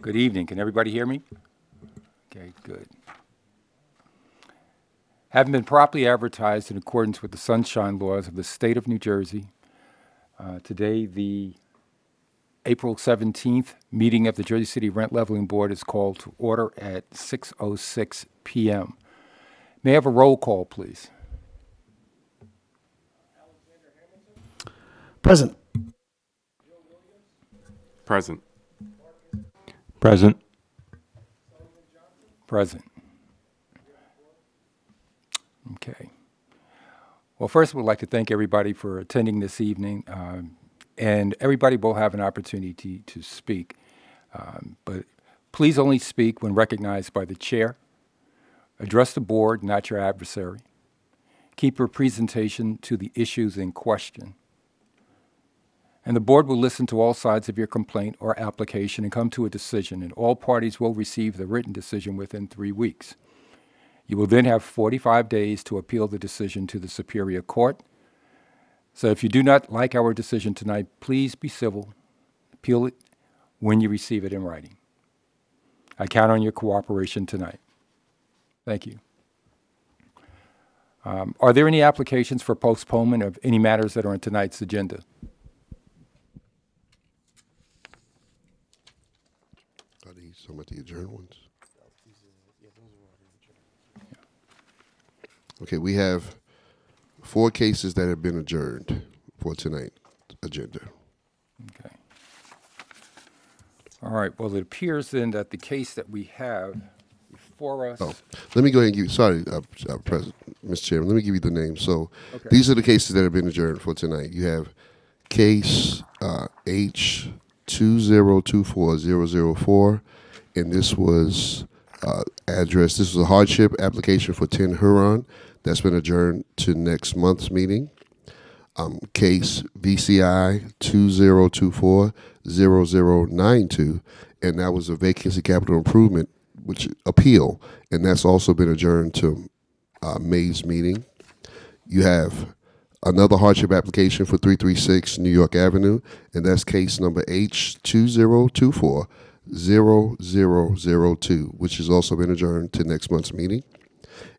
Good evening. Can everybody hear me? Okay, good. Having been properly advertised in accordance with the sunshine laws of the state of New Jersey, today the April 17th meeting of the Jersey City Rent Leveling Board is called to order at 6:06 p.m. May I have a roll call, please? Present. Present. Present. Present. Okay. Well, first, we'd like to thank everybody for attending this evening, and everybody will have an opportunity to speak. But please only speak when recognized by the chair. Address the board, not your adversary. Keep your presentation to the issues in question. And the board will listen to all sides of your complaint or application and come to a decision, and all parties will receive the written decision within 3 weeks. You will then have 45 days to appeal the decision to the Superior Court. So if you do not like our decision tonight, please be civil. Appeal it when you receive it in writing. I count on your cooperation tonight. Thank you. Are there any applications for postponement of any matters that are on tonight's agenda? Are these some of the adjourned ones? Okay, we have 4 cases that have been adjourned for tonight's agenda. Okay. All right, well, it appears then that the case that we have before us. Oh, let me go ahead and give you, sorry, President, Mr. Chairman, let me give you the names. So Okay. these are the cases that have been adjourned for tonight. You have case H2024004, and this was this was a hardship application for 10 Huron. That's been adjourned to next month's meeting. Case VCI 20240092, and that was a vacancy capital improvement which appeal, and that's also been adjourned to May's meeting. You have another hardship application for 336 New York Avenue, and that's case number H20240002, which has also been adjourned to next month's meeting.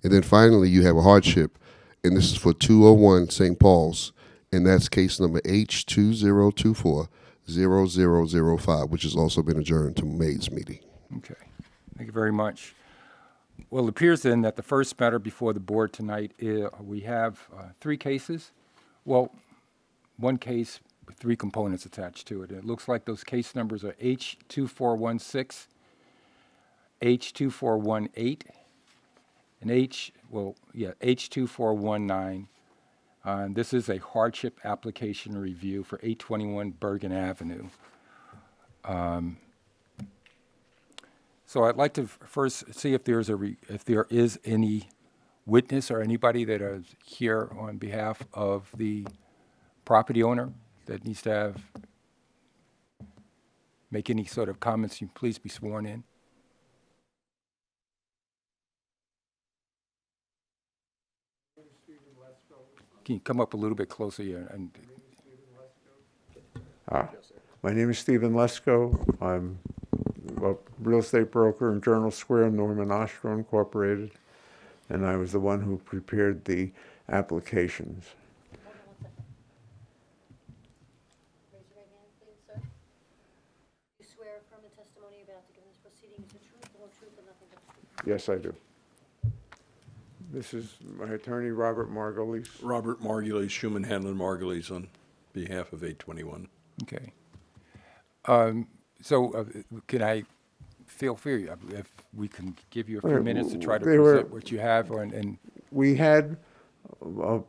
And then finally, you have a hardship, and this is for 201 St. Paul's, and that's case number H20240005, which has also been adjourned to May's meeting. Okay, thank you very much. Well, it appears then that the first matter before the board tonight, we have 3 cases. Well, 1 case with 3 components attached to it. It looks like those case numbers are H2416, H2418, and H2419. This is a hardship application review for 821 Bergen Avenue. So I'd like to first see if there is any witness or anybody that is here on behalf of the property owner that needs to make any sort of comments. You please be sworn in. Can you come up a little bit closer here? My name is Stephen Lesko. I'm a real estate broker in Journal Square, Norman Ostro Incorporated, and I was the one who prepared the applications. Hold on 1 second. Raise your right hand, please, sir. You swear affirm the testimony you're about to give in this proceeding is the truth, the whole truth, and nothing but the truth. Yes, I do. This is my attorney, Robert Margulies. Robert Margulies, Schumann Hanlon Margulies, on behalf of 821. Okay. Can I feel free if we can give you a few minutes to try to present what you have and We had a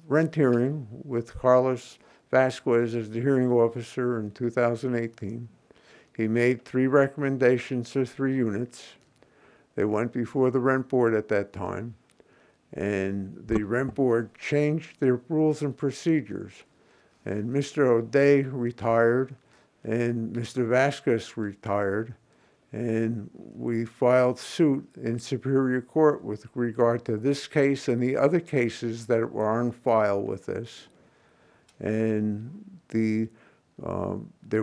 rent hearing with Carlos Vasquez as the hearing officer in 2018. He made 3 recommendations for 3 units. They went before the rent board at that time, and the rent board changed their rules and procedures. And Mr. O'Day retired, and Mr. Vasquez retired, and we filed suit in Superior Court with regard to this case and the other cases that were on file with this. And there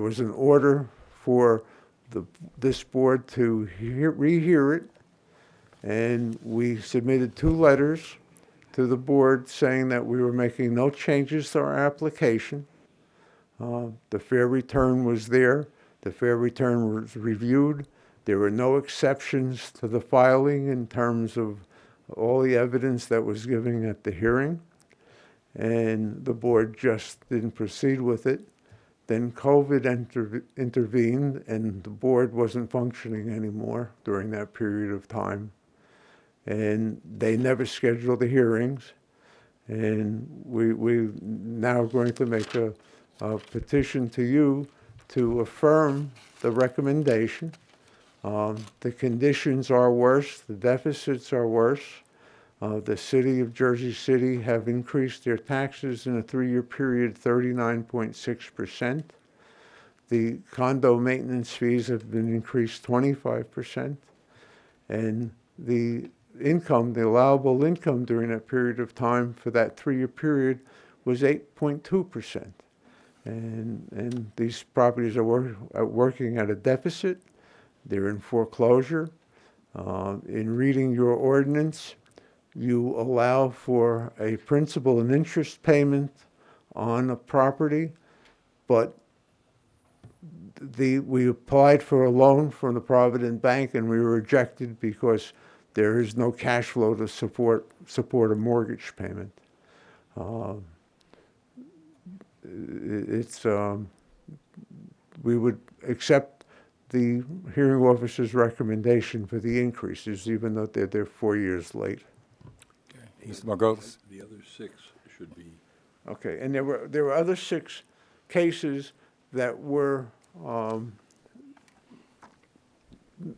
was an order for this board to rehear it, and we submitted 2 letters to the board saying that we were making no changes to our application. The fair return was there. The fair return was reviewed. There were no exceptions to the filing in terms of all the evidence that was given at the hearing, and the board just didn't proceed with it. Then COVID intervened, and the board wasn't functioning anymore during that period of time. And they never scheduled the hearings. And we now going to make a petition to you to affirm the recommendation. The conditions are worse, the deficits are worse. The city of Jersey City have increased their taxes in a 3-year period 39.6%. The condo maintenance fees have been increased 25%. And the income, the allowable income during that period of time for that 3-year period was 8.2%. And these properties are working at a deficit. They're in foreclosure. In reading your ordinance, you allow for a principal and interest payment on a property, but we applied for a loan from the Provident Bank and we were rejected because there is no cash flow to support a mortgage payment. We would accept the hearing officer's recommendation for the increases, even though they're 4 years late. Mr. Margolis? The other 6 should be, Okay, and there were other 6 cases that were,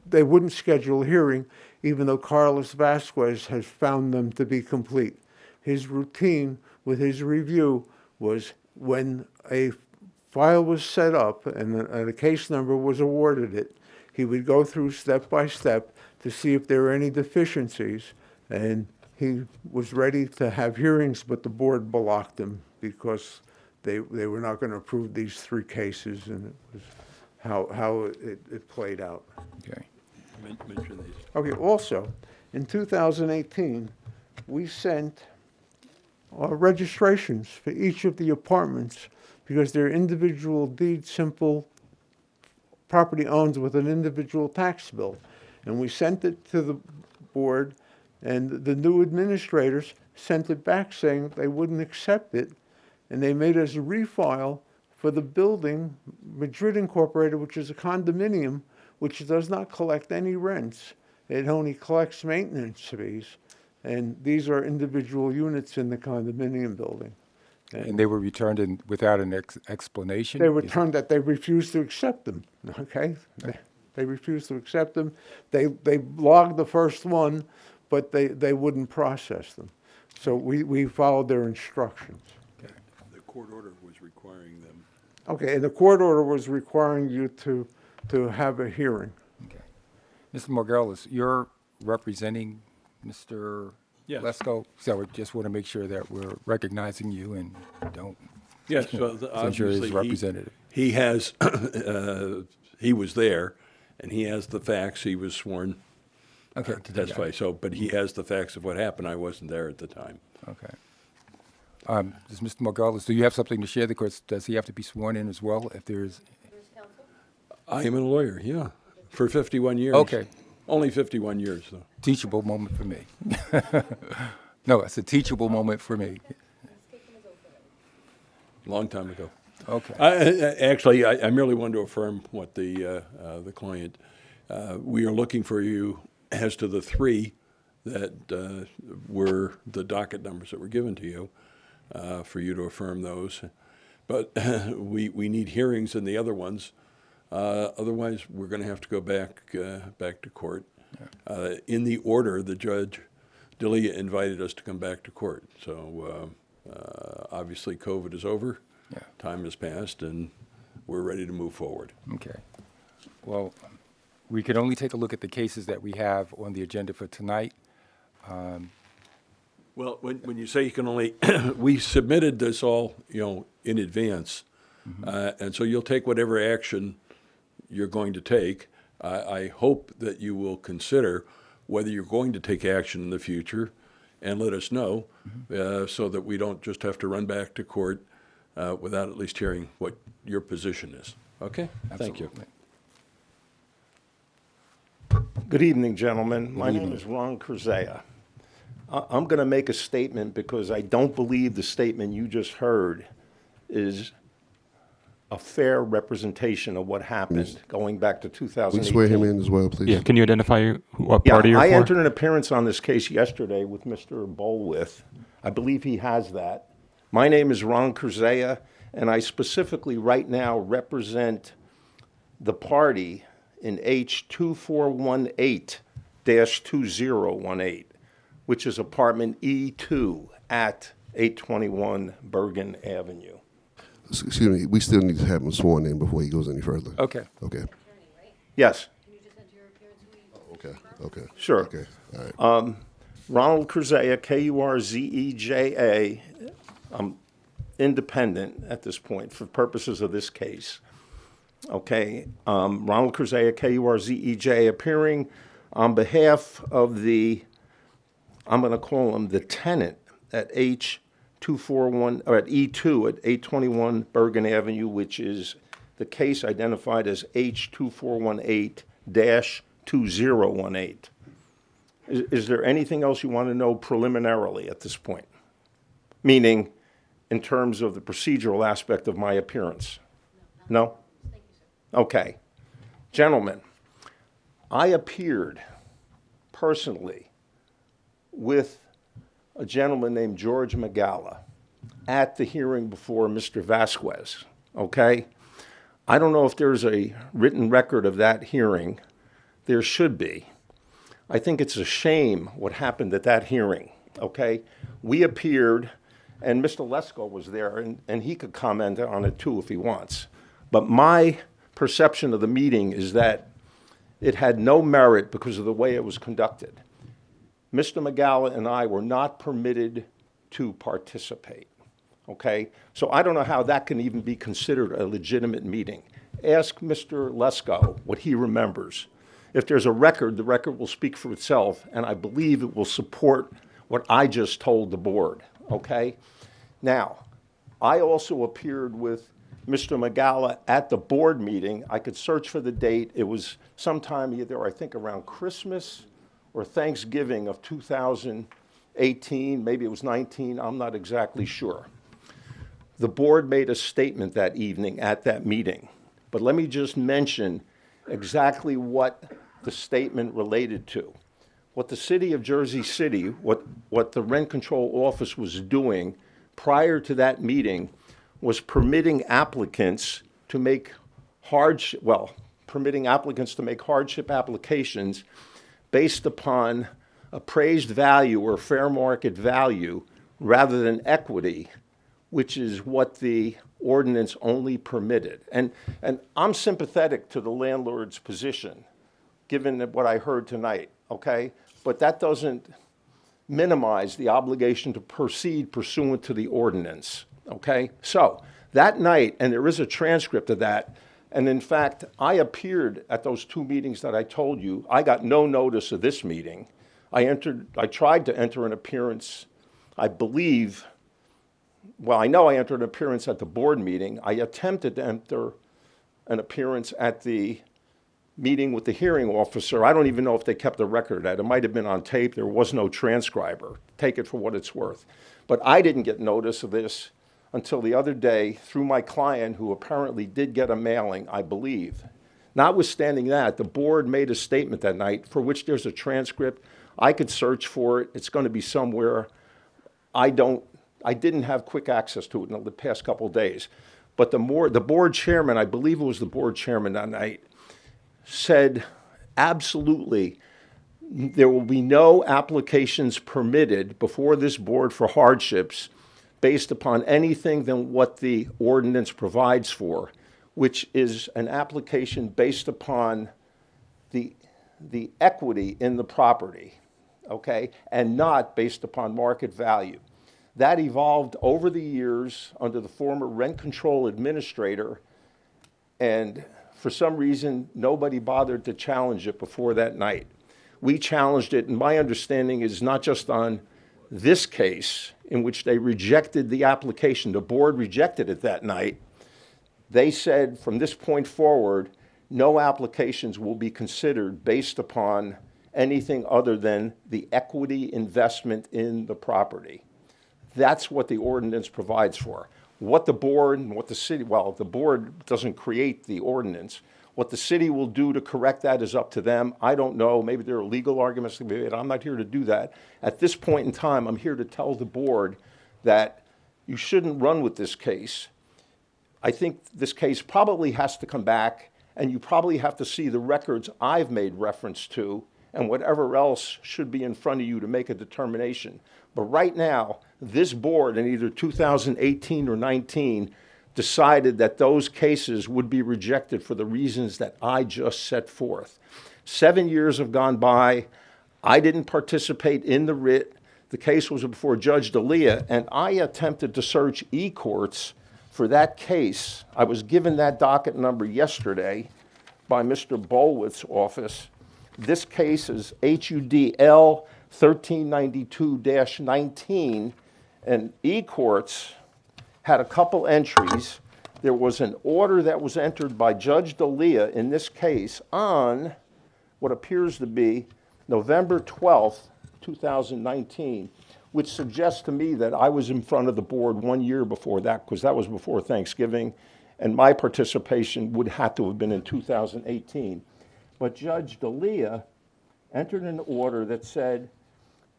they wouldn't schedule a hearing, even though Carlos Vasquez has found them to be complete. His routine with his review was when a file was set up and a case number was awarded it, he would go through step by step to see if there were any deficiencies, and he was ready to have hearings, but the board blocked him because they were not going to approve these 3 cases, and it was how it played out. Okay. mention these. Okay, also, in 2018, we sent registrations for each of the apartments because they're individual deed simple property owned with an individual tax bill. And we sent it to the board, and the new administrators sent it back saying they wouldn't accept it, and they made us refile for the building, Madrid Incorporated, which is a condominium, which does not collect any rents. It only collects maintenance fees. And these are individual units in the condominium building. And they were returned without an explanation? They returned that they refused to accept them, okay? They refused to accept them. They logged the first one, but they wouldn't process them. So we followed their instructions. The court order was requiring them. Okay, and the court order was requiring you to have a hearing. Okay. Mr. Margolis, you're representing Mr. Yes. Lesko? So I just want to make sure that we're recognizing you and don't Yes, so censure his obviously representative. he has, he was there, and he has the facts. He was sworn Okay. to testify. So, but he has the facts of what happened. I wasn't there at the time. Okay. Does Mr. Margolis, do you have something to share? Of course, does he have to be sworn in as well if there's? Where's counsel? I am a lawyer, yeah, for 51 years. Okay. Only 51 years, though. Teachable moment for me. No, it's a teachable moment for me. Long time ago. Okay. Actually, I merely wanted to affirm what the client, we are looking for you as to the 3 that were the docket numbers that were given to you, for you to affirm those. But we need hearings in the other ones. Otherwise, we're going to have to go back to court. In the order, the judge, Delia, invited us to come back to court. So obviously, COVID is over. Yeah. Time has passed, and we're ready to move forward. Okay. Well, we can only take a look at the cases that we have on the agenda for tonight. Well, when you say you can only, we submitted this all, in advance. And so you'll take whatever action you're going to take. I hope that you will consider whether you're going to take action in the future and let us know so that we don't just have to run back to court without at least hearing what your position is. Okay? Thank you. Absolutely. Good evening, gentlemen. My name is Ron Kurzea. I'm going to make a statement because I don't believe the statement you just heard is a fair representation of what happened going back to We 2018. swear him in as well, please. Yeah, can you identify what Yeah, party you're I for? entered an appearance on this case yesterday with Mr. Bolwith. I believe he has that. My name is Ron Kurzea, and I specifically right now represent the party in H2418-2018, which is apartment E2 at 821 Bergen Avenue. Excuse me, we still need to have him sworn in before he goes any further. Okay. Okay, Attorney, right? Yes, Can you just enter your appearance? okay, okay. sure. Okay, all right. Ronald Kurzea, Kurzeja. I'm independent at this point for purposes of this case. Okay, Ronald Kurzea, Kurzeja, appearing on behalf of the, I'm going to call him the tenant at H241, or at E2 at 821 Bergen Avenue, which is the case identified as H2418-2018. Is there anything else you want to know preliminarily at this point? Meaning, in terms of the procedural aspect of my appearance? No? Thank you, sir. Okay. Gentlemen, I appeared personally with a gentleman named George Magala at the hearing before Mr. Vasquez, okay? I don't know if there's a written record of that hearing. There should be. I think it's a shame what happened at that hearing, okay? We appeared, and Mr. Lesko was there, and he could comment on it too if he wants. But my perception of the meeting is that it had no merit because of the way it was conducted. Mr. Magala and I were not permitted to participate, okay? So I don't know how that can even be considered a legitimate meeting. Ask Mr. Lesko what he remembers. If there's a record, the record will speak for itself, and I believe it will support what I just told the board, okay? Now, I also appeared with Mr. Magala at the board meeting. I could search for the date. It was sometime either, I think, around Christmas or Thanksgiving of 2018, maybe it was 19, I'm not exactly sure. The board made a statement that evening at that meeting, but let me just mention exactly what the statement related to. What the city of Jersey City, what the rent control office was doing prior to that meeting was permitting applicants to make hardship applications based upon appraised value or fair market value rather than equity, which is what the ordinance only permitted. And I'm sympathetic to the landlord's position, given what I heard tonight, okay? But that doesn't minimize the obligation to proceed pursuant to the ordinance, okay? So that night, and there is a transcript of that, and in fact, I appeared at those two meetings that I told you. I got no notice of this meeting. I tried to enter an appearance, I believe, well, I know I entered an appearance at the board meeting. I attempted to enter an appearance at the meeting with the hearing officer. I don't even know if they kept the record of that. It might have been on tape. There was no transcriber. Take it for what it's worth. But I didn't get notice of this until the other day through my client, who apparently did get a mailing, I believe. Notwithstanding that, the board made a statement that night for which there's a transcript. I could search for it. It's going to be somewhere. I didn't have quick access to it in the past couple of days. But the board chairman, I believe it was the board chairman that night, said absolutely there will be no applications permitted before this board for hardships based upon anything than what the ordinance provides for, which is an application based upon the equity in the property, okay, and not based upon market value. That evolved over the years under the former rent control administrator, and For some reason, nobody bothered to challenge it before that night. We challenged it, and my understanding is not just on this case in which they rejected the application, the board rejected it that night. They said from this point forward, no applications will be considered based upon anything other than the equity investment in the property. That's what the ordinance provides for. What the board and what the city, well, the board doesn't create the ordinance. What the city will do to correct that is up to them. I don't know. Maybe there are legal arguments to be made. I'm not here to do that. At this point in time, I'm here to tell the board that you shouldn't run with this case. I think this case probably has to come back, and you probably have to see the records I've made reference to and whatever else should be in front of you to make a determination. But right now, this board in either 2018 or 19 decided that those cases would be rejected for the reasons that I just set forth. 7 years have gone by. I didn't participate in the writ. The case was before Judge D'Elia, and I attempted to search e-courts for that case. I was given that docket number yesterday by Mr. Bolwitz's office. This case is HUDL 1392-19, and e-courts had a couple entries. There was an order that was entered by Judge D'Elia in this case on what appears to be November 12th, 2019, which suggests to me that I was in front of the board 1 year before that, because that was before Thanksgiving, and my participation would have to have been in 2018. But Judge D'Elia entered an order that said,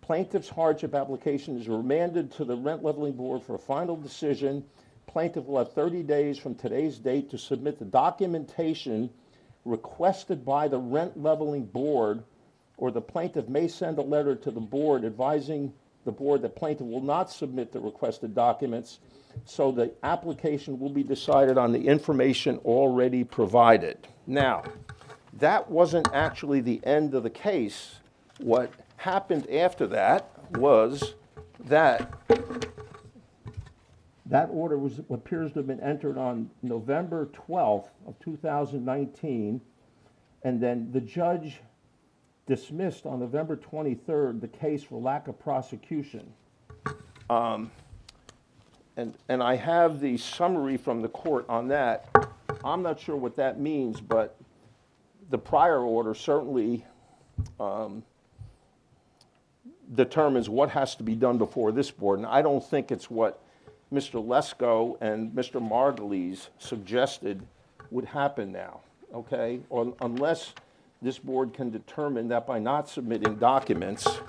plaintiff's hardship application is remanded to the Rent Leveling Board for a final decision. Plaintiff will have 30 days from today's date to submit the documentation requested by the Rent Leveling Board, or the plaintiff may send a letter to the board advising the board that plaintiff will not submit the requested documents, so the application will be decided on the information already provided. Now, that wasn't actually the end of the case. What happened after that was that order was what appears to have been entered on November 12th of 2019, and then the judge dismissed on November 23rd the case for lack of prosecution. And I have the summary from the court on that. I'm not sure what that means, but the prior order certainly determines what has to be done before this board. And I don't think it's what Mr. Lesko and Mr. Margulies suggested would happen now, okay? Or unless this board can determine that by not submitting documents,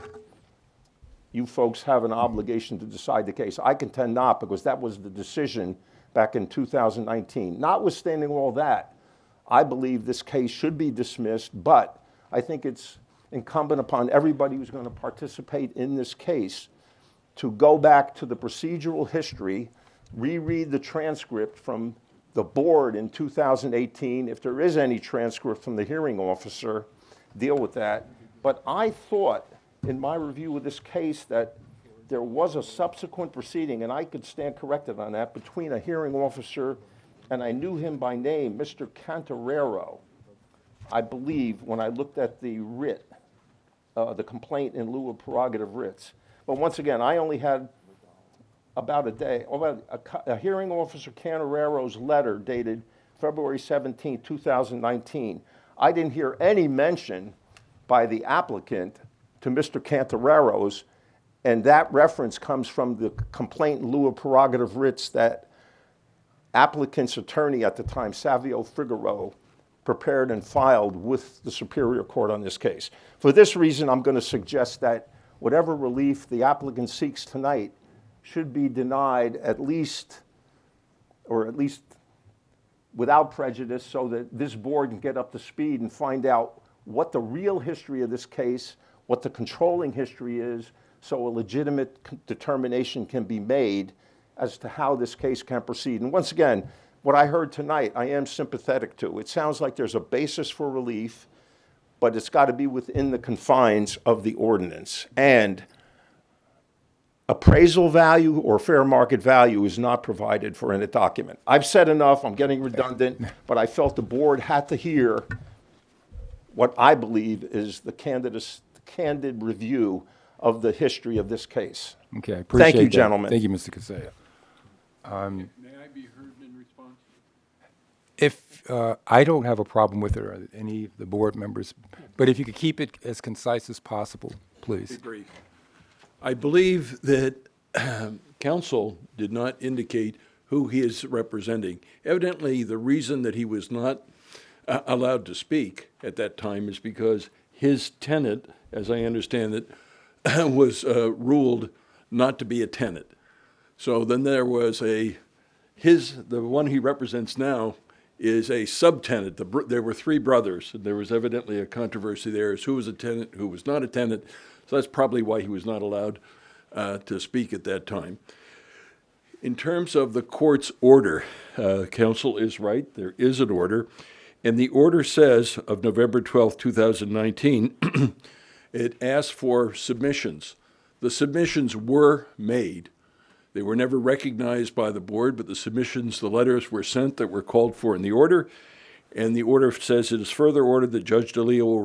you folks have an obligation to decide the case. I contend not, because that was the decision back in 2019. Notwithstanding all that, I believe this case should be dismissed, but I think it's incumbent upon everybody who's going to participate in this case to go back to the procedural history, reread the transcript from the board in 2018. If there is any transcript from the hearing officer, deal with that. But I thought in my review of this case that there was a subsequent proceeding, and I could stand corrected on that, between a hearing officer, and I knew him by name, Mr. Cantarero, I believe, when I looked at the writ, the complaint in lieu of prerogative writs. But once again, I only had about a day, a hearing officer Cantarero's letter dated February 17, 2019. I didn't hear any mention by the applicant to Mr. Cantarero's, and that reference comes from the complaint in lieu of prerogative writs that applicant's attorney at the time, Savio Figueroa, prepared and filed with the Superior Court on this case. For this reason, I'm going to suggest that whatever relief the applicant seeks tonight should be denied at least without prejudice, so that this board can get up to speed and find out what the real history of this case, what the controlling history is, so a legitimate determination can be made as to how this case can proceed. And once again, what I heard tonight, I am sympathetic to. It sounds like there's a basis for relief, but it's got to be within the confines of the ordinance. And appraisal value or fair market value is not provided for in a document. I've said enough, I'm getting redundant, but I felt the board had to hear what I believe is the candid review of the history of this case. Okay, I appreciate you, that. gentlemen. Thank you, Mr. Kaseya. May I be heard in response? If I don't have a problem with it, or any of the board members, but if you could keep it as concise as possible, please. Be brief. I believe that counsel did not indicate who he is representing. Evidently, the reason that he was not allowed to speak at that time is because his tenant, as I understand it, was ruled not to be a tenant. So then there was the one he represents now is a subtenant. There were three brothers, and there was evidently a controversy there as who was a tenant, who was not a tenant. So that's probably why he was not allowed to speak at that time. In terms of the court's order, counsel is right. There is an order. And the order says of November 12, 2019, it asks for submissions. The submissions were made. They were never recognized by the board, but the submissions, the letters were sent that were called for in the order. And the order says it is further ordered that Judge DeLeo will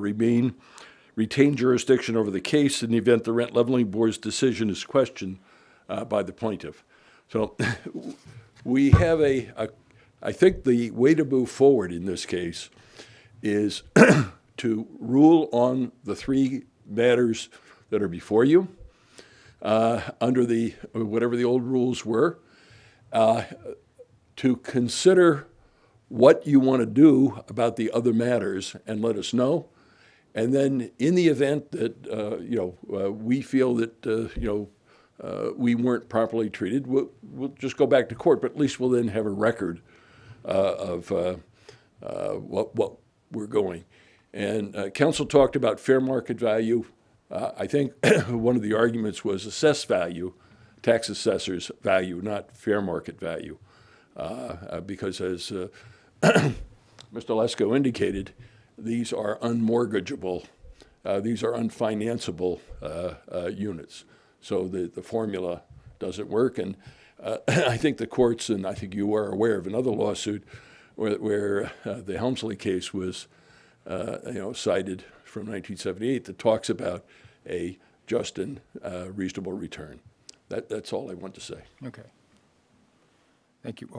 retain jurisdiction over the case in the event the rent leveling board's decision is questioned by the plaintiff. So we have I think the way to move forward in this case is to rule on the three matters that are before you under whatever the old rules were, to consider what you want to do about the other matters and let us know. And then in the event that, we feel that, we weren't properly treated, we'll just go back to court, but at least we'll then have a record of what we're going. And counsel talked about fair market value. I think one of the arguments was assessed value, tax assessor's value, not fair market value, because as Mr. Lesko indicated, these are unmortgageable, these are unfinanceable units. So the formula doesn't work. And I think the courts, and I think you are aware of another lawsuit where the Helmsley case was cited from 1978 that talks about a just and reasonable return. That's all I want to say. Okay. Thank you.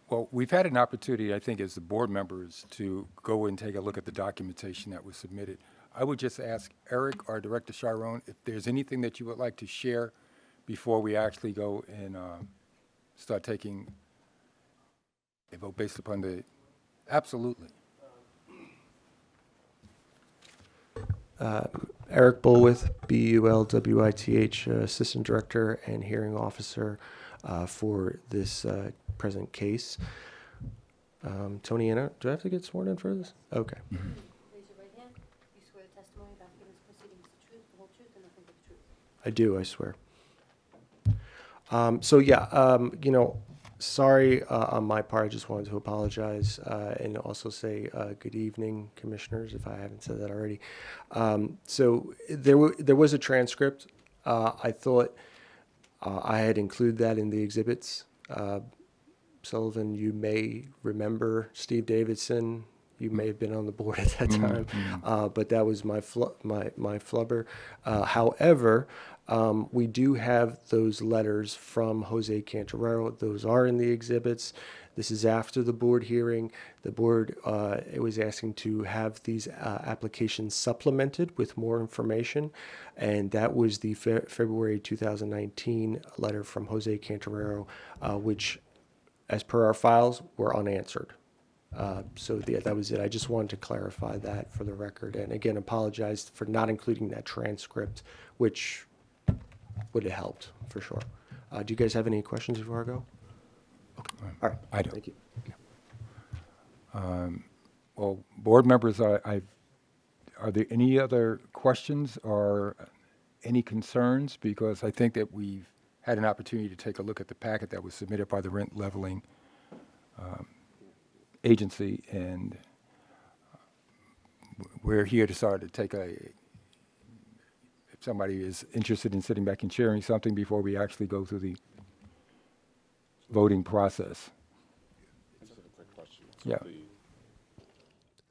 Well, we've had an opportunity, I think, as the board members to go and take a look at the documentation that was submitted. I would just ask Eric or Director Chiron if there's anything that you would like to share before we actually go and start taking a vote based upon the, absolutely. Eric Bulwith, B-U-L-W-I-T-H, Assistant Director and Hearing Officer for this present case. Tony Anna, do I have to get sworn in for this? Okay. Raise your right hand. You swear the testimony about to give in this proceeding is the truth, the whole truth, and nothing but the truth. I do, I swear. Sorry on my part. I just wanted to apologize and also say good evening, commissioners, if I haven't said that already. So there was a transcript. I thought I had included that in the exhibits. Sullivan, you may remember Steve Davidson. You may have been on the board at that time, but that was my flubber. However, we do have those letters from Jose Cantarero. Those are in the exhibits. This is after the board hearing. The board it was asking to have these applications supplemented with more information, and that was the February 2019 letter from Jose Cantarero, which, as per our files, were unanswered. That was it. I just wanted to clarify that for the record. And again, apologize for not including that transcript, which would have helped for sure. Do you guys have any questions before I go? Okay. All right. I don't. Thank you. Well, board members, are there any other questions or any concerns? Because I think that we've had an opportunity to take a look at the packet that was submitted by the rent leveling agency, and we're here to start to take somebody is interested in sitting back and sharing something before we actually go through the voting process. I just have a quick question. Yeah.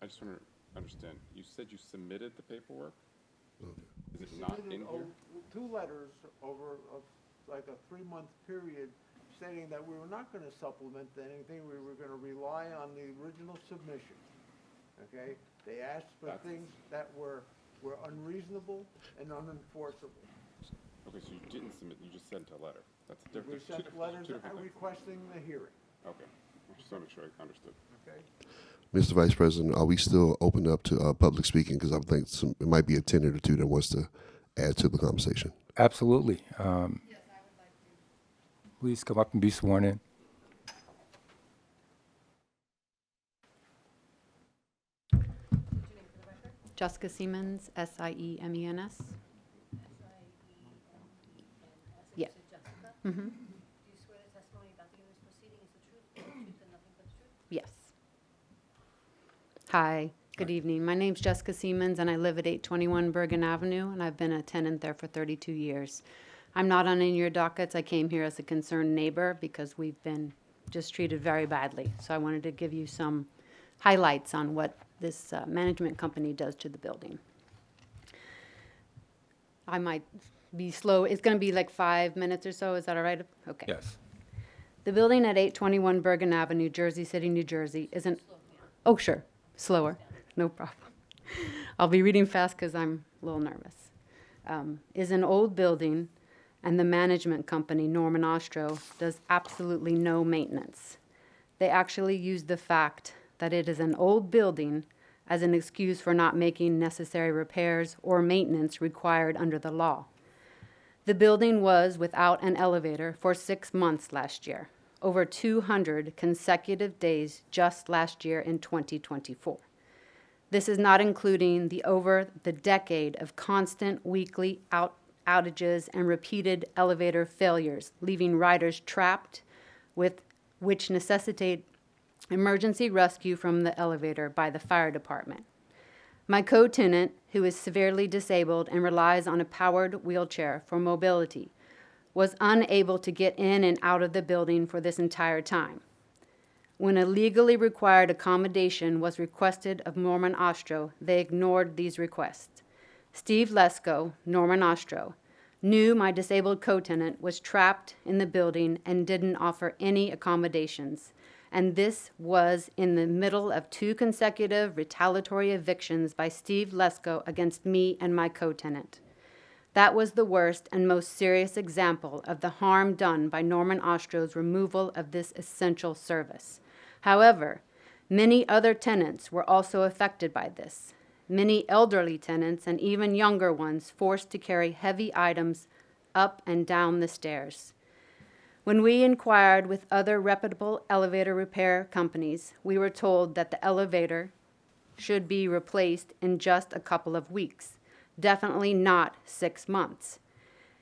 I just want to understand, you said you submitted the paperwork? Is it not in here? Two letters over like a 3-month period stating that we were not going to supplement anything. We were going to rely on the original submission. Okay? They asked for things that were unreasonable and unenforceable. Okay, so you didn't submit, you just sent a letter. That's different. We sent letters requesting the hearing. Okay, I just want to make sure I understood. Okay? Mr. Vice President, are we still open up to public speaking? Because I think it might be a tenant or two that wants to add to the conversation. Absolutely. Please come up and be sworn in. Jessica Siemens, S-I-E-M-E-N-S. Yeah. Do you swear the testimony about to give in this proceeding is the truth, the whole truth, and nothing but the truth? Yes. Hi, good evening. My name's Jessica Siemens, and I live at 821 Bergen Avenue, and I've been a tenant there for 32 years. I'm not on any of your dockets. I came here as a concerned neighbor because we've been just treated very badly. So I wanted to give you some highlights on what this management company does to the building. I might be slow. It's going to be like 5 minutes or so. Is that all right? Okay. Yes. The building at 821 Bergen Avenue, Jersey City, New Jersey, is an... Oh, sure. Slower. No problem. I'll be reading fast because I'm a little nervous. Is an old building, and the management company, Norman Ostro, does absolutely no maintenance. They actually use the fact that it is an old building as an excuse for not making necessary repairs or maintenance required under the law. The building was without an elevator for 6 months last year, over 200 consecutive days just last year in 2024. This is not including over the decade of constant weekly outages and repeated elevator failures, leaving riders trapped, which necessitate emergency rescue from the elevator by the fire department. My co-tenant, who is severely disabled and relies on a powered wheelchair for mobility, was unable to get in and out of the building for this entire time. When a legally required accommodation was requested of Norman Ostro, they ignored these requests. Steve Lesko, Norman Ostro, knew my disabled co-tenant was trapped in the building and didn't offer any accommodations. And this was in the middle of 2 consecutive retaliatory evictions by Steve Lesko against me and my co-tenant. That was the worst and most serious example of the harm done by Norman Ostro's removal of this essential service. However, many other tenants were also affected by this. Many elderly tenants and even younger ones forced to carry heavy items up and down the stairs. When we inquired with other reputable elevator repair companies, we were told that the elevator should be replaced in just a couple of weeks, definitely not 6 months.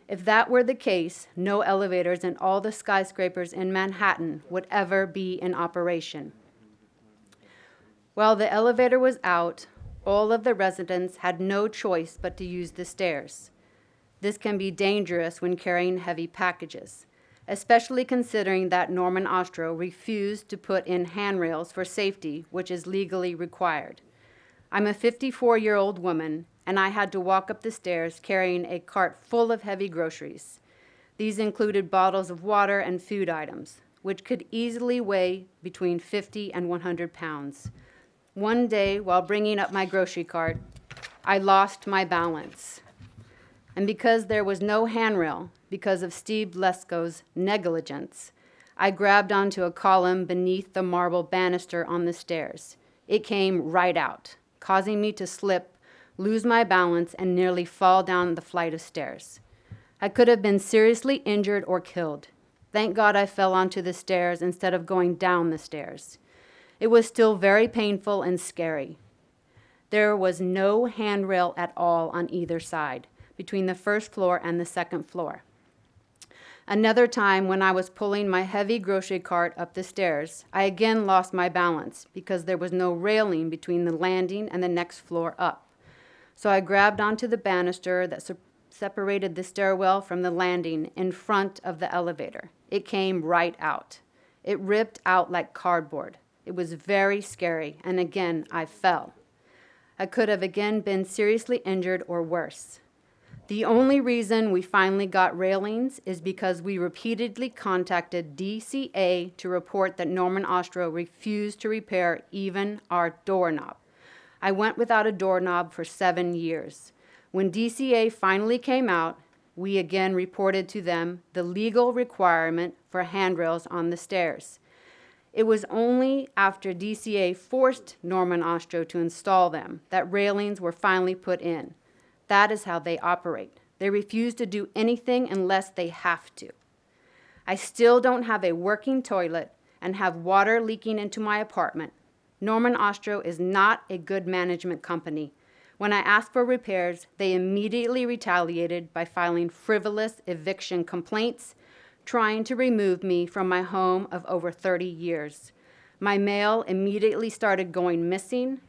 If that were the case, no elevators in all the skyscrapers in Manhattan would ever be in operation. While the elevator was out, all of the residents had no choice but to use the stairs. This can be dangerous when carrying heavy packages, especially considering that Norman Ostro refused to put in handrails for safety, which is legally required. I'm a 54-year-old woman, and I had to walk up the stairs carrying a cart full of heavy groceries. These included bottles of water and food items, which could easily weigh between 50 and 100 pounds. One day, while bringing up my grocery cart, I lost my balance. And because there was no handrail, because of Steve Lesko's negligence, I grabbed onto a column beneath the marble banister on the stairs. It came right out, causing me to slip, lose my balance, and nearly fall down the flight of stairs. I could have been seriously injured or killed. Thank God I fell onto the stairs instead of going down the stairs. It was still very painful and scary. There was no handrail at all on either side, between the first floor and the second floor. Another time, when I was pulling my heavy grocery cart up the stairs, I again lost my balance because there was no railing between the landing and the next floor up. So I grabbed onto the banister that separated the stairwell from the landing in front of the elevator. It came right out. It ripped out like cardboard. It was very scary, and again, I fell. I could have again been seriously injured or worse. The only reason we finally got railings is because we repeatedly contacted DCA to report that Norman Ostro refused to repair even our doorknob. I went without a doorknob for 7 years. When DCA finally came out, we again reported to them the legal requirement for handrails on the stairs. It was only after DCA forced Norman Ostro to install them that railings were finally put in. That is how they operate. They refuse to do anything unless they have to. I still don't have a working toilet and have water leaking into my apartment. Norman Ostro is not a good management company. When I asked for repairs, they immediately retaliated by filing frivolous eviction complaints, trying to remove me from my home of over 30 years. My mail immediately started going missing.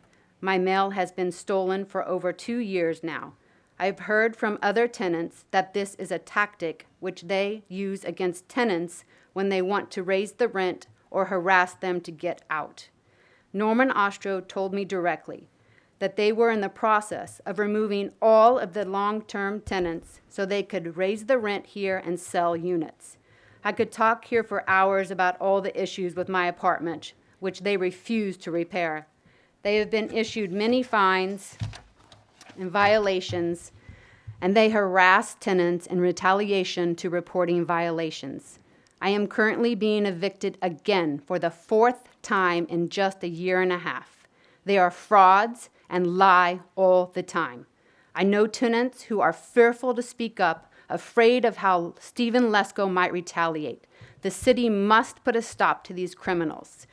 My mail has been stolen for over 2 years now. I've heard from other tenants that this is a tactic which they use against tenants when they want to raise the rent or harass them to get out. Norman Ostro told me directly that they were in the process of removing all of the long-term tenants so they could raise the rent here and sell units. I could talk here for hours about all the issues with my apartment, which they refuse to repair. They have been issued many fines and violations, and they harass tenants in retaliation to reporting violations. I am currently being evicted again for the 4th time in just a year and a half. They are frauds and lie all the time. I know tenants who are fearful to speak up, afraid of how Stephen Lesko might retaliate. The city must put a stop to these criminals.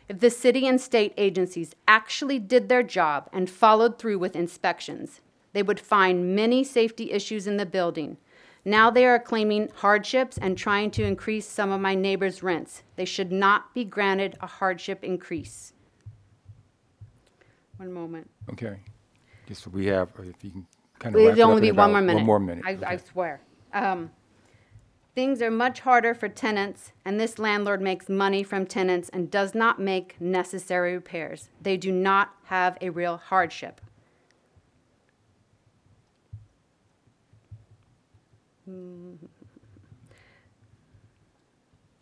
If the city and state agencies actually did their job and followed through with inspections, they would find many safety issues in the building. Now they are claiming hardships and trying to increase some of my neighbors' rents. They should not be granted a hardship increase. One moment. Okay. Just we have, if you can kind of Please wrap it up only in be one about more minute. One more minute. I Okay. swear. Things are much harder for tenants, and this landlord makes money from tenants and does not make necessary repairs. They do not have a real hardship.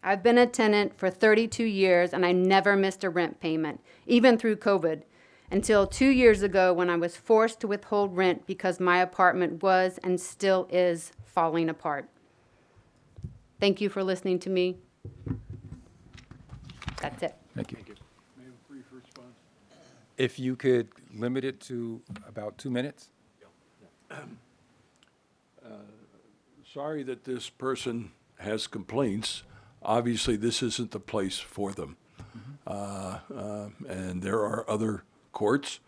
I've been a tenant for 32 years, and I never missed a rent payment, even through COVID, until 2 years ago when I was forced to withhold rent because my apartment was and still is falling apart. Thank you for listening to me. That's it. Thank you. If you could limit it to about 2 minutes? Sorry that this person has complaints. Obviously, this isn't the place for them. And there are other courts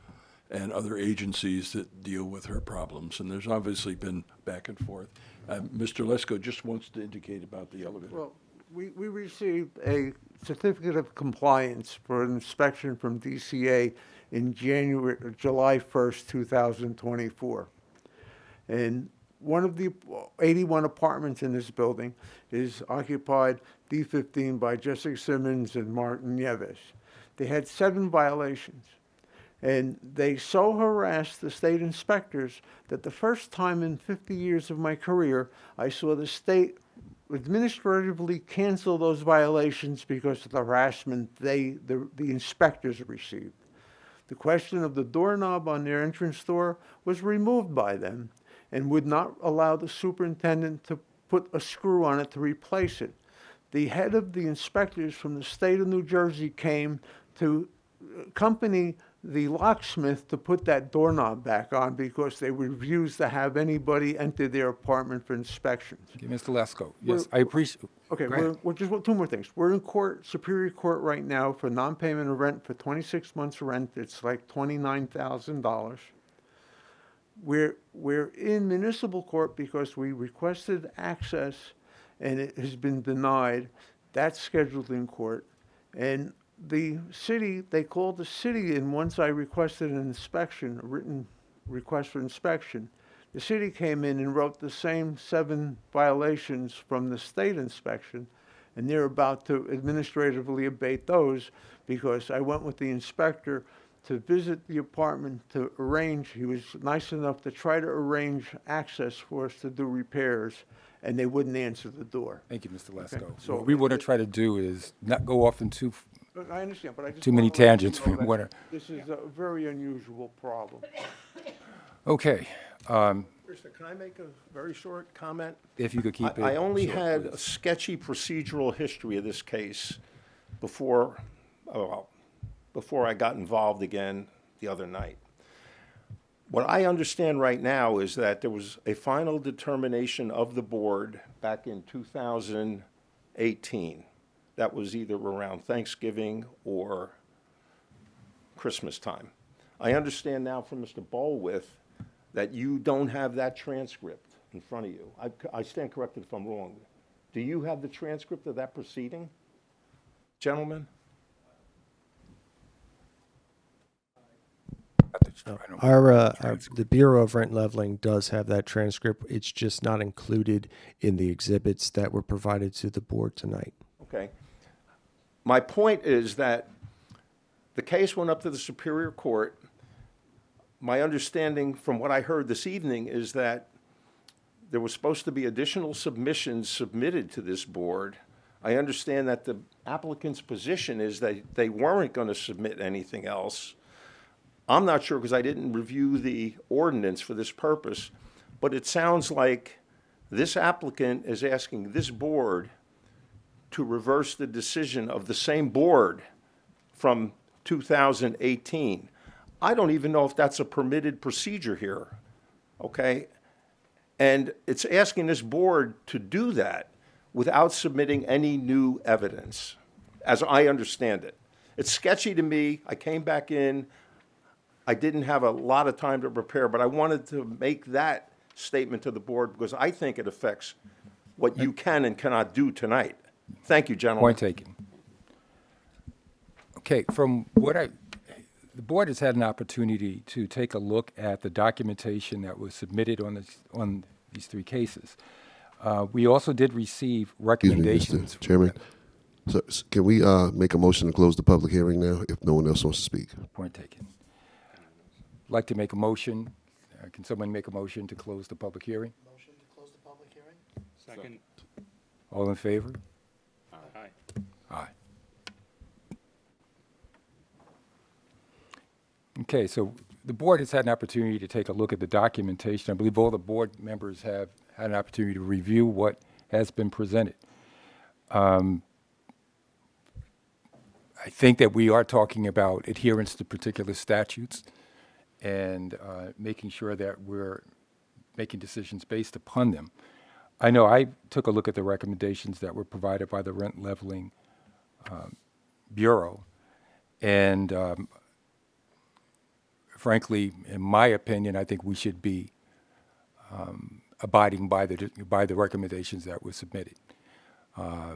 and other agencies that deal with her problems. And there's obviously been back and forth. Mr. Lesko just wants to indicate about the elevator. Well, we received a certificate of compliance for an inspection from DCA in July 1st, 2024. And one of the 81 apartments in this building is occupied D15 by Jessica Simmons and Martin Nieves. They had 7 violations. And they so harassed the state inspectors that the first time in 50 years of my career, I saw the state administratively cancel those violations because of the harassment the inspectors received. The question of the doorknob on their entrance door was removed by them and would not allow the superintendent to put a screw on it to replace it. The head of the inspectors from the state of New Jersey came to accompany the locksmith to put that doorknob back on because they refused to have anybody enter their apartment for inspections. Okay, Mr. Lesko, yes, I appreciate. Okay, Go ahead. we're just 2 more things. We're in court, Superior Court right now for non-payment of rent for 26 months rent. It's like $29,000. We're in municipal court because we requested access and it has been denied. That's scheduled in court. And the city, they called the city in once I requested an inspection, a written request for inspection. The city came in and wrote the same 7 violations from the state inspection, and they're about to administratively abate those because I went with the inspector to visit the apartment to arrange, he was nice enough to try to arrange access for us to do repairs, and they wouldn't answer the door. Thank you, Mr. Lesko. so What we want to try to do is not go off into But I understand, but I just. Too many wanna let you tangents know we that wanna- This is a very unusual problem. Okay, Krista, can I make a very short comment? if you could keep it. I only short, had a please. sketchy procedural history of this case before, before I got involved again the other night. What I understand right now is that there was a final determination of the board back in 2018. That was either around Thanksgiving or Christmas time. I understand now from Mr. Bolwith that you don't have that transcript in front of you. I stand corrected if I'm wrong. Do you have the transcript of that proceeding, gentlemen? The Bureau of Rent Leveling does have that transcript. It's just not included in the exhibits that were provided to the board tonight. Okay. My point is that the case went up to the Superior Court. My understanding from what I heard this evening is that there was supposed to be additional submissions submitted to this board. I understand that the applicant's position is that they weren't going to submit anything else. I'm not sure because I didn't review the ordinance for this purpose, but it sounds like this applicant is asking this board to reverse the decision of the same board from 2018. I don't even know if that's a permitted procedure here, okay? And it's asking this board to do that without submitting any new evidence, as I understand it. It's sketchy to me. I came back in. I didn't have a lot of time to prepare, but I wanted to make that statement to the board because I think it affects what you can and cannot do tonight. Thank you, gentlemen. Point taken. Okay, from what the board has had an opportunity to take a look at the documentation that was submitted on these 3 cases. We also did receive Excuse me, recommendations. Mr. Chairman. So, can we make a motion to close the public hearing now if no one else wants to speak? Point taken. Like to make a motion. Can someone make a motion to close the public hearing? Motion to close the public hearing? Second. All in favor? Aye. Aye. Okay, so the board has had an opportunity to take a look at the documentation. I believe all the board members have had an opportunity to review what has been presented. I think that we are talking about adherence to particular statutes and making sure that we're making decisions based upon them. I know I took a look at the recommendations that were provided by the Rent Leveling Bureau, and frankly, in my opinion, I think we should be abiding by the recommendations that were submitted. I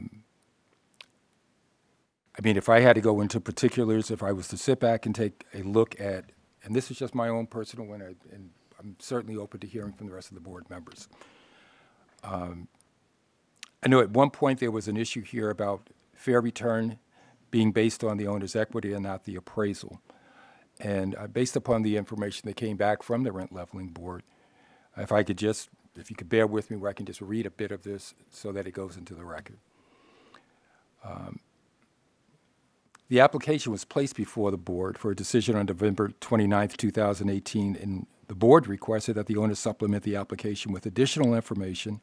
mean, if I had to go into particulars, if I was to sit back and take a look at, and this is just my own personal one, and I'm certainly open to hearing from the rest of the board members. I know at one point there was an issue here about fair return being based on the owner's equity and not the appraisal. And based upon the information that came back from the Rent Leveling Board, if you could bear with me where I can just read a bit of this so that it goes into the record. The application was placed before the board for a decision on November 29th, 2018, and the board requested that the owner supplement the application with additional information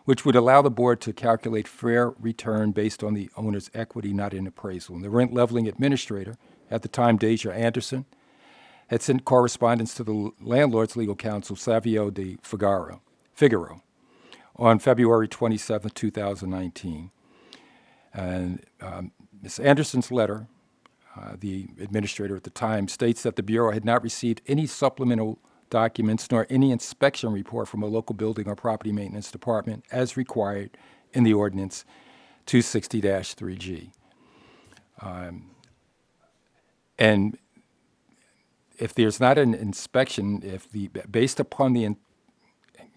which would allow the board to calculate fair return based on the owner's equity, not an appraisal. And the Rent Leveling Administrator, at the time Deja Anderson, had sent correspondence to the landlord's legal counsel, Savio de Figaro, on February 27, 2019. And Ms. Anderson's letter, the administrator at the time, states that the Bureau had not received any supplemental documents nor any inspection report from a local building or property maintenance department as required in the ordinance 260-3G. And if there's not an inspection, based upon the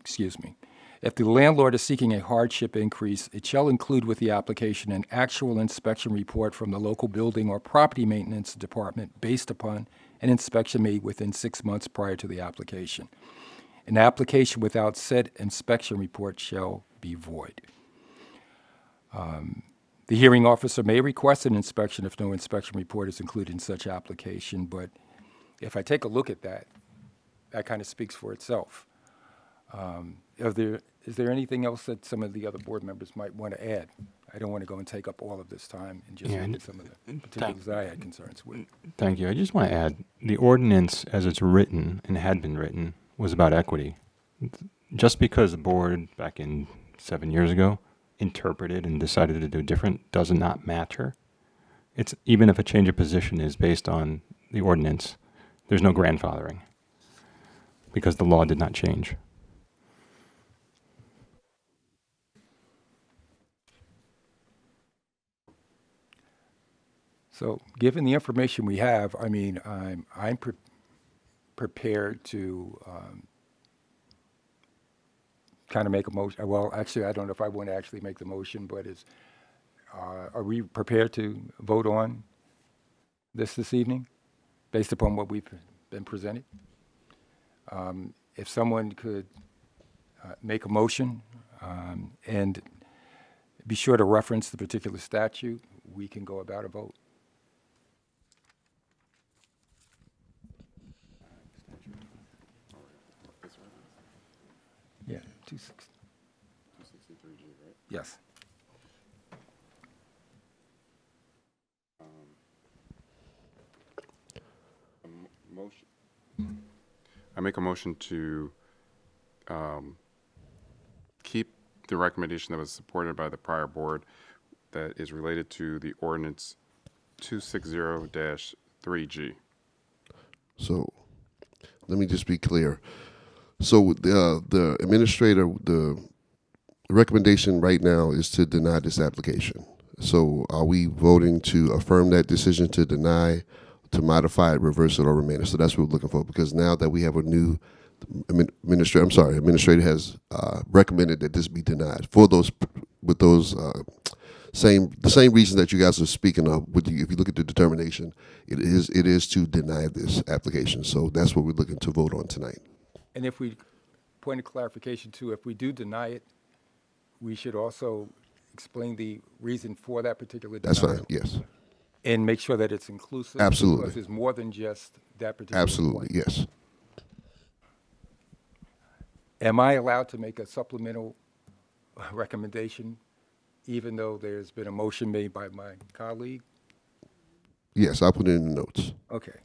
excuse me. If the landlord is seeking a hardship increase, it shall include with the application an actual inspection report from the local building or property maintenance department based upon an inspection made within 6 months prior to the application. An application without said inspection report shall be void. The hearing officer may request an inspection if no inspection report is included in such application, but if I take a look at that, that kind of speaks for itself. Is there anything else that some of the other board members might want to add? I don't want to go and take up all of this time and just look at some of the particulars that I had concerns with. Thank you. I just want to add, the ordinance as it's written and had been written was about equity. Just because the board back in 7 years ago interpreted and decided to do different does not matter. It's even if a change of position is based on the ordinance, there's no grandfathering because the law did not change. So, given the information we have, I mean, I'm prepared to kind of make a motion. Well, actually, I don't know if I want to actually make the motion, but are we prepared to vote on this evening, based upon what we've been presented? If someone could make a motion and be sure to reference the particular statute, we can go about a vote. Yeah, 263G, right? yes. Motion. I make a motion to keep the recommendation that was supported by the prior board that is related to the ordinance 260-3G. So let me just be clear. So the administrator, the recommendation right now is to deny this application. So are we voting to affirm that decision, to deny, to modify it, reverse it, or remain it? So that's what we're looking for, because now that we have a new administrator has recommended that this be denied for those, with those the same reason that you guys are speaking of. If you look at the determination, it is to deny this application. So that's what we're looking to vote on tonight. And if we, point of clarification too, if we do deny it, we should also explain the reason for that particular denial. That's fine. Yes. And make sure that it's inclusive. Absolutely. Because it's more than just that particular Absolutely. point. Yes. Am I allowed to make a supplemental recommendation, even though there's been a motion made by my colleague? Yes, I'll put it in the notes. Okay.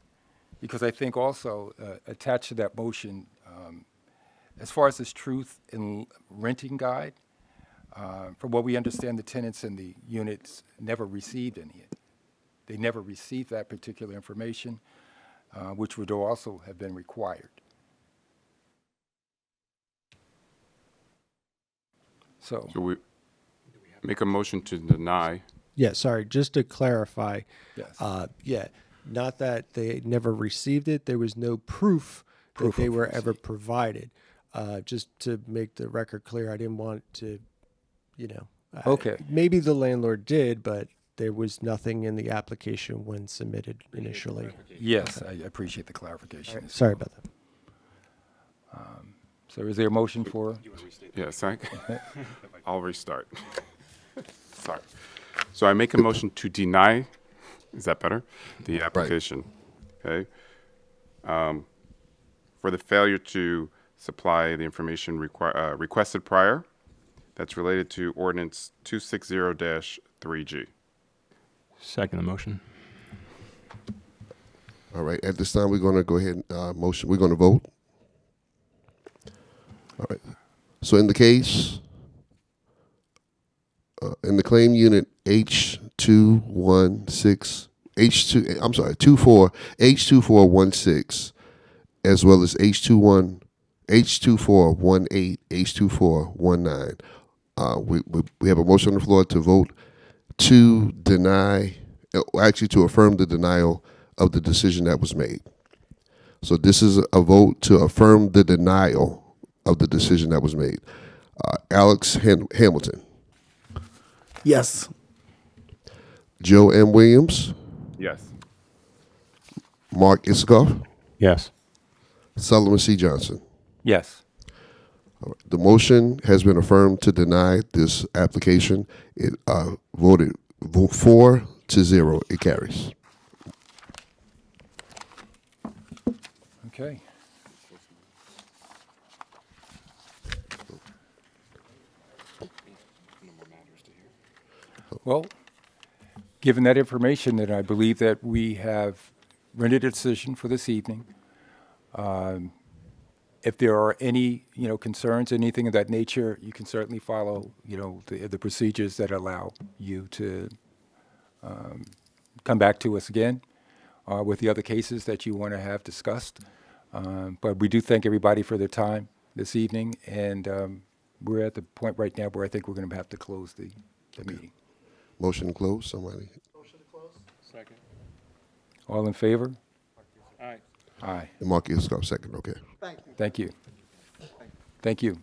Because I think also attached to that motion, as far as this truth in renting guide, from what we understand, the tenants in the units never received any. They never received that particular information, which would also have been required. So we make a motion to deny. Yeah, sorry, just to clarify. yes. Not that they never received it. There was no proof that they of were receipt. ever provided. Just to make the record clear, I didn't want to, Okay. maybe the landlord did, but there was nothing in the application when submitted initially. Yes, I appreciate the clarification. as Sorry well. about that. So is there a motion for? Yes, I'll restart. Sorry. So I make a motion to deny, is that better? The application, okay? For the failure to supply the information requested prior, that's related to ordinance 260-3G. Second the motion. All right. At this time, we're going to go ahead and motion. We're going to vote. All right. So in the case, in the claim unit H2416, as well as H2418, H2419, we have a motion on the floor to vote to deny, actually to affirm the denial of the decision that was made. So this is a vote to affirm the denial of the decision that was made. Alex Hamilton, Yes. Joe M. Williams, Yes. Mark Isikoff, Yes. Solomon C. Johnson. Yes. The motion has been affirmed to deny this application. It voted 4-0. It carries. Okay. Well, given that information, then I believe that we have rendered a decision for this evening. If there are any, concerns, anything of that nature, you can certainly follow, the procedures that allow you to come back to us again with the other cases that you want to have discussed. But we do thank everybody for their time this evening, and we're at the point right now where I think we're going to have to close the meeting. Motion to close. Somebody. Second. All in favor? Aye. Aye. Mark Isikoff, second. Okay. Thank you. Thank you.